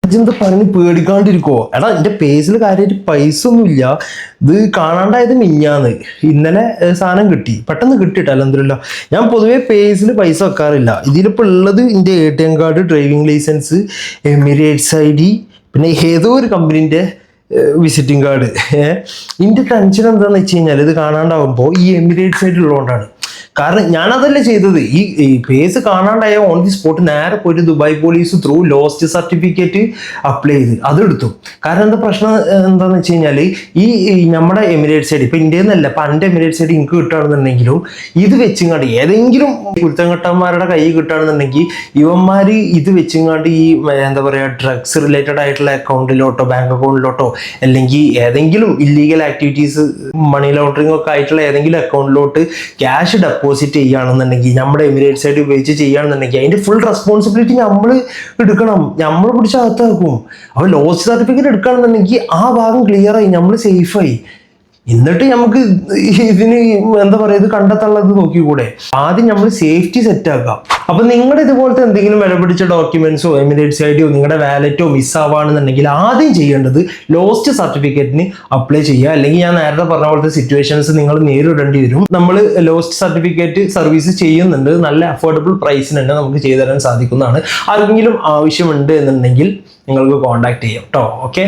ഇതെന്ത് പറഞ്ഞ് പേടിക്കാണ്ടിരിക്കോ? എടാ എൻ്റെ പേസിൽ കാര്യമായിട്ട് പൈസ ഒന്നുമില്ല. ഇത് കാണാണ്ടായത് മിഞ്ഞാന്ന്. ഇന്നലെ സാധനം കിട്ടി, പെട്ടെന്ന് കിട്ടിയിട്ടല്ല അൽഹംദുലില്ലാ. ഞാൻ പൊതുവെ പേസിൽ പൈസ വെക്കാറില്ല. ഇതിലിപ്പോൾ ഉള്ളത് എൻ്റെ ATM card, driving licence, Emirates ID, പിന്നെ ഏതോ ഒരു കമ്പനീൻ്റെ വിസിറ്റിംഗ് കാർഡ്. ഇതിൻ്റെ ടെൻഷൻ എന്താണെന്ന് വെച്ച് കഴിഞ്ഞാൽ ഇത് കാണാണ്ടാവുമ്പോൾ ഈ എമിറേറ്റ്സ് ID ഉള്ളതുകൊണ്ടാണ്. കാരണം ഞാനതല്ലേ ചെയ്തത്. ഈ പേസ് കാണാണ്ടായ ഓൺ ദി സ്പോട്ട് നേരെ പോയിട്ട് Dubai police through lost certificate apply ചെയ്ത് അതെടുത്തു. കാരണം എന്താ പ്രശ്നം എന്താന്ന് വെച്ച് കഴിഞ്ഞാൽ ഈ നമ്മുടെ എമിറേറ്റ്സ് ID ഇപ്പൊ ഇന്ത്യയിൽ നിന്നല്ല, ഇപ്പൊ എൻ്റെ എമിറേറ്റ്സ് ID എനിക്ക് കിട്ടുകയാണെന്നുണ്ടെങ്കിലും ഇത് വെച്ചിങ്ങാണ്ട് ഏതെങ്കിലും കുരുത്തങ്കട്ടന്മാരുടെ കൈ കിട്ടുകയാണെന്നുണ്ടെങ്കിൽ ഇവന്മാര് ഇത് വെച്ചിങ്ങാണ്ട് ഈ എന്താ പറയാ ഡ്രഗ്സ് റിലേറ്റഡ് ആയിട്ടുള്ള അക്കൗണ്ടിലോട്ടോ ബാങ്ക് അക്കൗണ്ടിലോട്ടോ അല്ലെങ്കിൽ ഏതെങ്കിലും ഇല്ലീഗൽ ആക്ടിവിറ്റീസ് മണി ലോണ്ടറിങ് ഒക്കെ ആയിട്ടുള്ള ഏതെങ്കിലും അക്കൗണ്ടിലോട്ട് ക്യാഷ് ഡെപ്പോസിറ്റ് ചെയ്യുകയാണെന്നുണ്ടെങ്കിൽ നമ്മുടെ എമിറേറ്റ്സ് ID ഉപയോഗിച്ച് ചെയ്യുകയാണെന്നുണ്ടെങ്കിൽ അതിന്റെ ഫുൾ റെസ്പോൺസിബിലിറ്റി നമ്മൾ എടുക്കണം. നമ്മൾ പിടിച്ച അകത്താക്കും. അപ്പൊ ലോസ്റ്റ് സർട്ടിഫിക്കറ്റ് എടുക്കുകയാണെന്നുണ്ടെങ്കിൽ ആ ഭാഗം ക്ലിയർ ആയി, നമ്മൾ സേഫായി. എന്നിട്ട് നമുക്ക് ഇതിന് എന്താ പറയുക, ഇത് കണ്ടെത്താനുള്ളത് നോക്കിക്കൂടെ? ആദ്യം നമ്മൾ സേഫ്റ്റി സെറ്റ് ആക്കാം. അപ്പൊ നിങ്ങളുടെ ഇതുപോലത്തെ എന്തെങ്കിലും വില പിടിച്ച ഡോക്യുമെന്റ്സോ എമിറേറ്റ്സ് ID നിങ്ങളുടെ വാലറ്റോ മിസ്സാവാണെന്നുണ്ടെങ്കിൽ ആദ്യം ചെയ്യേണ്ടത് ലോസ്റ്റ് സർട്ടിഫിക്കറ്റിന് അപ്ലൈ ചെയ്യുക. അല്ലെങ്കിൽ ഞാൻ നേരത്തെ പറഞ്ഞ പോലത്തെ സിറ്റുവേഷൻസ് നിങ്ങൾ നേരിടേണ്ടി വരും. നമ്മൾ ലോസ്റ്റ് സർട്ടിഫിക്കറ്റ് സർവീസ് ചെയ്യുന്നുണ്ട്, നല്ല അഫോർഡബിൾ പ്രൈസിന് തന്നെ നമുക്ക് ചെയ്തു തരാൻ സാധിക്കുന്നതാണ്. ആർക്കെങ്കിലും ആവശ്യമുണ്ട് എന്നുണ്ടെങ്കിൽ നിങ്ങൾക്ക് കോൺടാക്ട് ചെയ്യാം കേട്ടോ. ഓക്കെ.